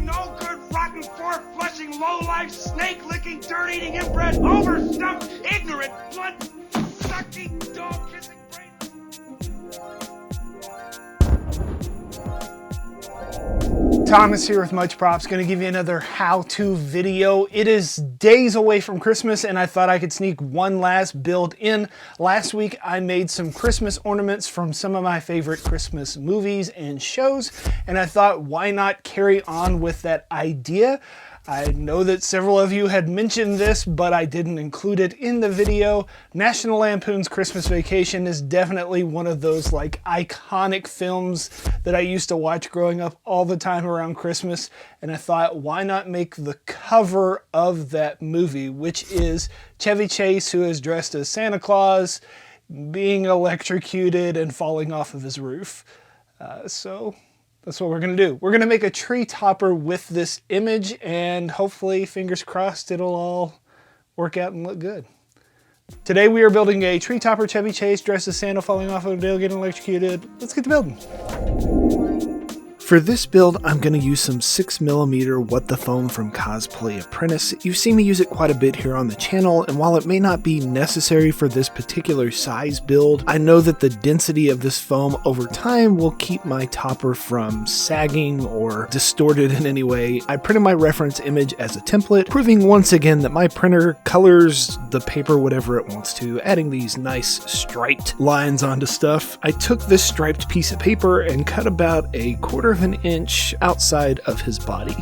fucking no good, rotten, four-flushing, low-life, snake-licking, dirt-eating, inbred, overstuffed, ignorant, blood-sucking, dog-kissing brain. Thomas here with Much Props, going to give you another how-to video. It is days away from Christmas and I thought I could sneak one last build in. Last week I made some Christmas ornaments from some of my favorite Christmas movies and shows, and I thought why not carry on with that idea. I know that several of you had mentioned this, but I didn't include it in the video. National Lampoon's Christmas Vacation is definitely one of those like iconic films that I used to watch growing up all the time around Christmas, and I thought why not make the cover of that movie, which is Chevy Chase, who is dressed as Santa Claus, being electrocuted and falling off of his roof. So that's what we're going to do. We're going to make a tree topper with this image, and hopefully, fingers crossed, it'll all work out and look good. Today we are building a tree topper Chevy Chase dressed as Santa falling off of a dale getting electrocuted. Let's get to building. For this build, I'm going to use some 6mm What the Foam from Cosplay Apprentice. You've seen me use it quite a bit here on the channel, and while it may not be necessary for this particular size build, I know that the density of this foam over time will keep my topper from sagging or distorted in any way. I printed my reference image as a template, proving once again that my printer colors the paper whatever it wants to, adding these nice striped lines onto stuff. I took this striped piece of paper and cut about a 1/4 of an inch outside of his body.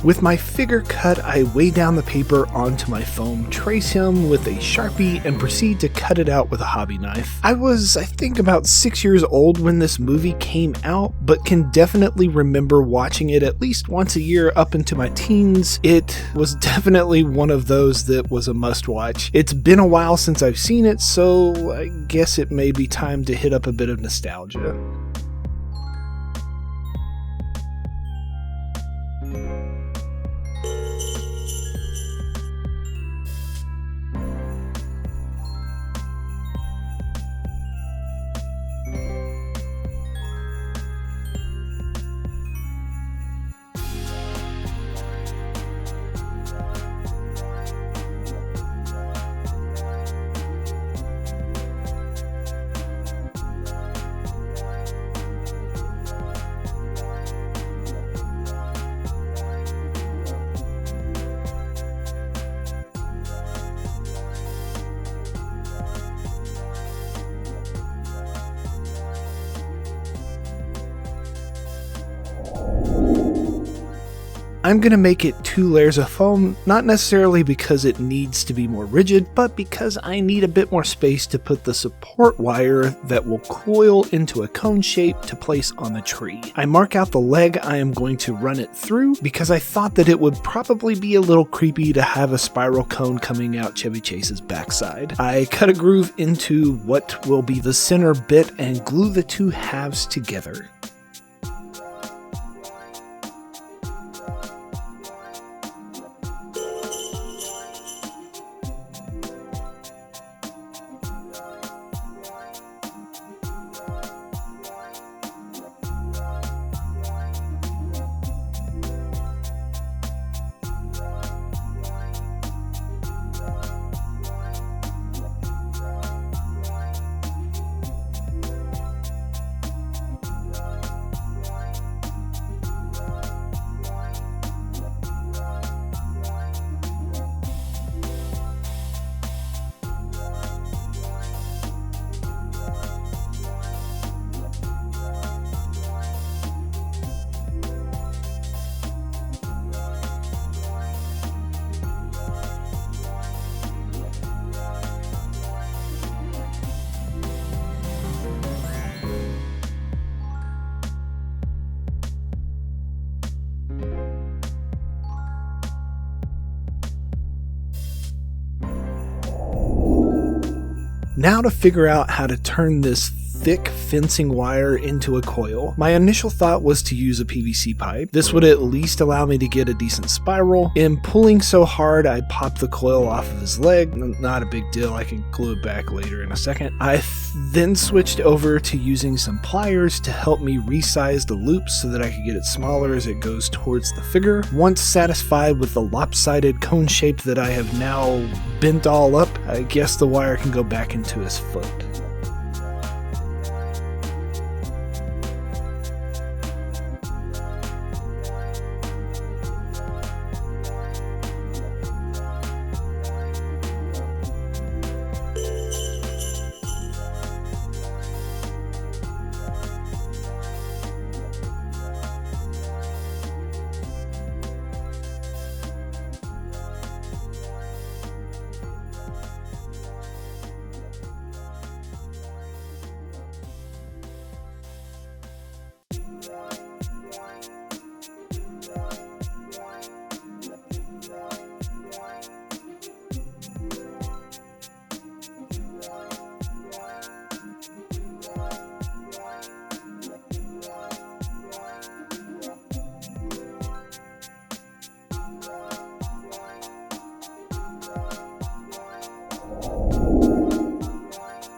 With my figure cut, I weigh down the paper onto my foam, trace him with a Sharpie, and proceed to cut it out with a hobby knife. I was, I think, about 6 years old when this movie came out, but can definitely remember watching it at least once a year up into my teens. It was definitely one of those that was a must-watch. It's been a while since I've seen it, so I guess it may be time to hit up a bit of nostalgia. I'm going to make it 2 layers of foam, not necessarily because it needs to be more rigid, but because I need a bit more space to put the support wire that will coil into a cone shape to place on the tree. I mark out the leg I am going to run it through because I thought that it would probably be a little creepy to have a spiral cone coming out Chevy Chase's backside. I cut a groove into what will be the center bit and glue the 2 halves together. Now to figure out how to turn this thick fencing wire into a coil. My initial thought was to use a PVC pipe. This would at least allow me to get a decent spiral. In pulling so hard, I popped the coil off of his leg. Not a big deal, I can glue it back later in a second. I then switched over to using some pliers to help me resize the loops so that I could get it smaller as it goes towards the figure. Once satisfied with the lopsided cone shape that I have now bent all up, I guess the wire can go back into his foot.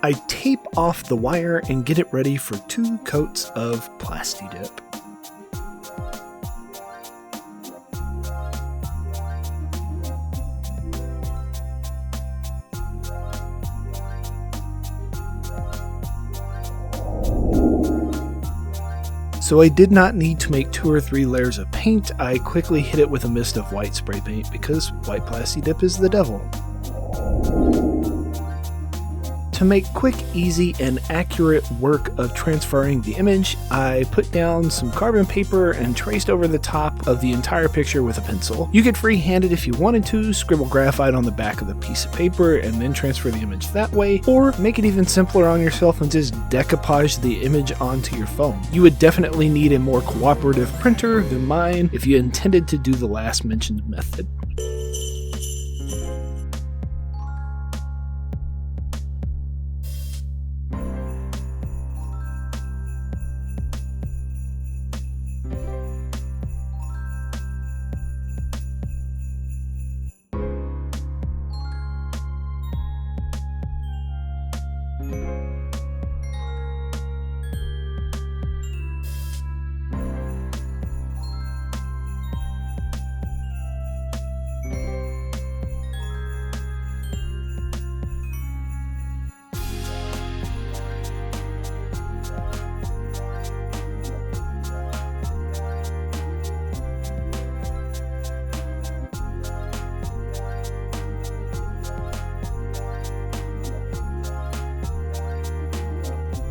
I tape off the wire and get it ready for 2 coats of Plastidip. So I did not need to make 2 or 3 layers of paint. I quickly hit it with a mist of white spray paint because white Plastidip is the devil. To make quick, easy, and accurate work of transferring the image, I put down some carbon paper and traced over the top of the entire picture with a pencil. You could freehand it if you wanted to, scribble graphite on the back of the piece of paper and then transfer the image that way, or make it even simpler on yourself and just decoupage the image onto your phone. You would definitely need a more cooperative printer than mine if you intended to do the last mentioned method.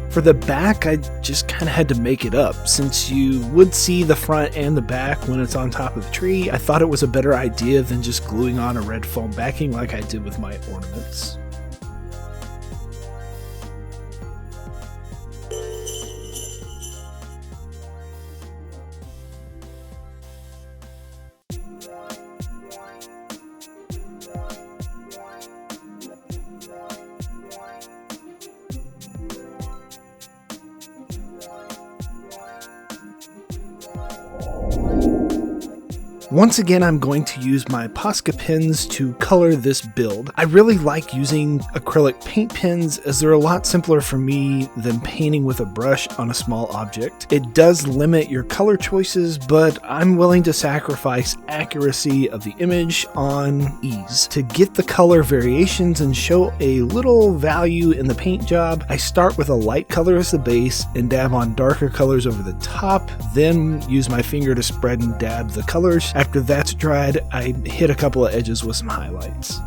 For the back, I just kind of had to make it up. Since you would see the front and the back when it's on top of the tree, I thought it was a better idea than just gluing on a red foam backing like I did with my ornaments. Once again, I'm going to use my Posca pens to color this build. I really like using acrylic paint pens as they're a lot simpler for me than painting with a brush on a small object. It does limit your color choices, but I'm willing to sacrifice accuracy of the image on ease. To get the color variations and show a little value in the paint job, I start with a light color as the base and dab on darker colors over the top, then use my finger to spread and dab the colors. After that's dried, I hit a couple of edges with some highlights.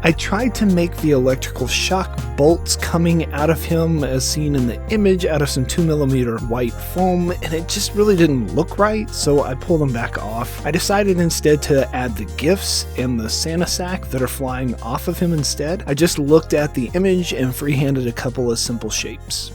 I tried to make the electrical shock bolts coming out of him as seen in the image out of some 2mm white foam, and it just really didn't look right, so I pulled them back off. I decided instead to add the gifts and the Santa sack that are flying off of him instead. I just looked at the image and freehanded a couple of simple shapes.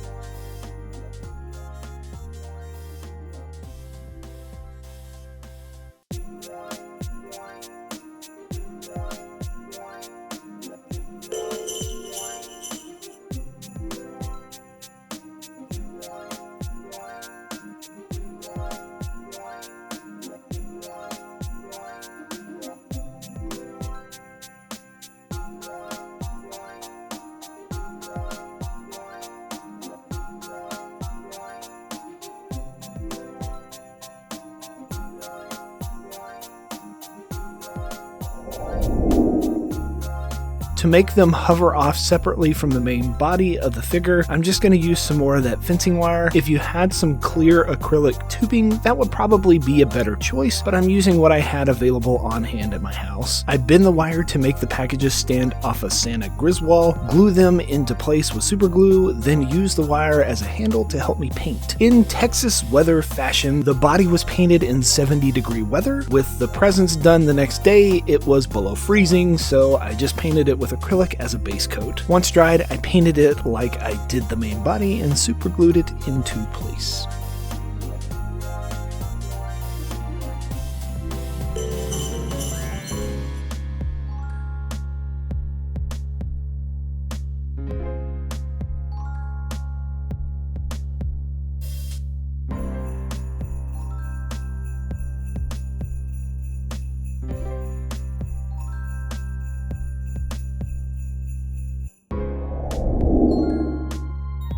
To make them hover off separately from the main body of the figure, I'm just going to use some more of that fencing wire. If you had some clear acrylic tubing, that would probably be a better choice, but I'm using what I had available on hand at my house. I bend the wire to make the packages stand off a Santa Griswold, glue them into place with super glue, then use the wire as a handle to help me paint. In Texas weather fashion, the body was painted in 70-degree weather. With the presents done the next day, it was below freezing, so I just painted it with acrylic as a base coat. Once dried, I painted it like I did the main body and super glued it into place.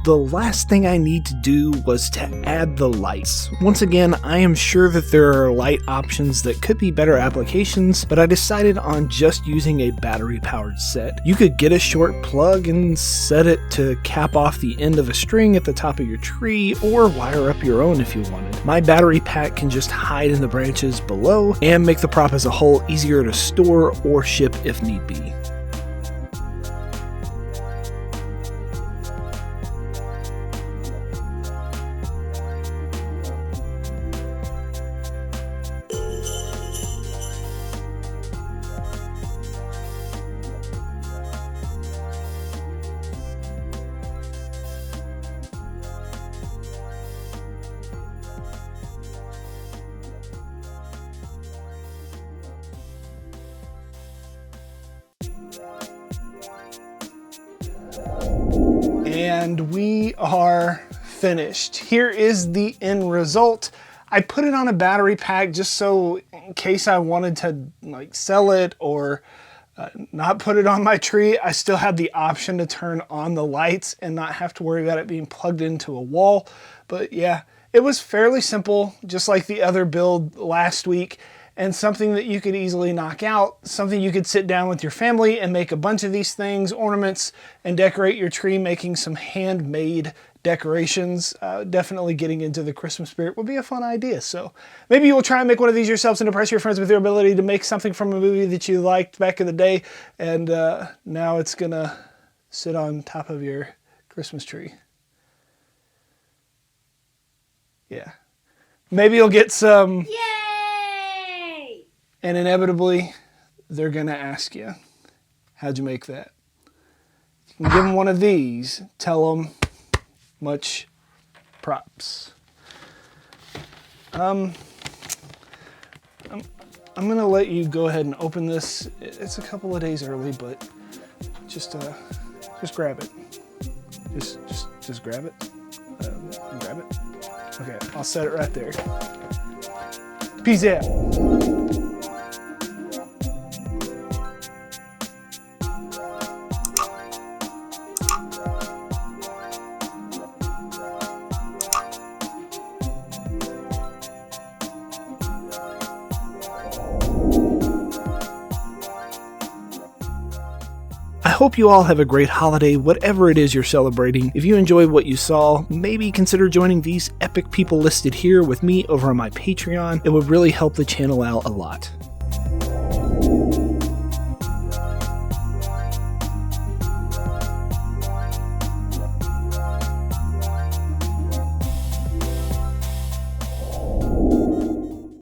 The last thing I need to do was to add the lights. Once again, I am sure that there are light options that could be better applications, but I decided on just using a battery-powered set. You could get a short plug and set it to cap off the end of a string at the top of your tree, or wire up your own if you wanted. My battery pack can just hide in the branches below and make the prop as a whole easier to store or ship if need be. And we are finished. Here is the end result. I put it on a battery pack just so in case I wanted to sell it or not put it on my tree, I still have the option to turn on the lights and not have to worry about it being plugged into a wall. But yeah, it was fairly simple, just like the other build last week, and something that you could easily knock out, something you could sit down with your family and make a bunch of these things, ornaments, and decorate your tree, making some handmade decorations. Definitely getting into the Christmas spirit would be a fun idea. So maybe you will try and make one of these yourselves and impress your friends with your ability to make something from a movie that you liked back in the day, and now it's gonna sit on top of your Christmas tree. Yeah. Maybe you'll get some... Yay! And inevitably, they're going to ask you, how'd you make that? You can give them one of these, tell them much props. I'm going to let you go ahead and open this. It's a couple of days early, but just grab it. Just grab it. Grab it. Okay, I'll set it right there. Peace out. I hope you all have a great holiday, whatever it is you're celebrating. If you enjoyed what you saw, maybe consider joining these epic people listed here with me over on my Patreon. It would really help the channel out a lot.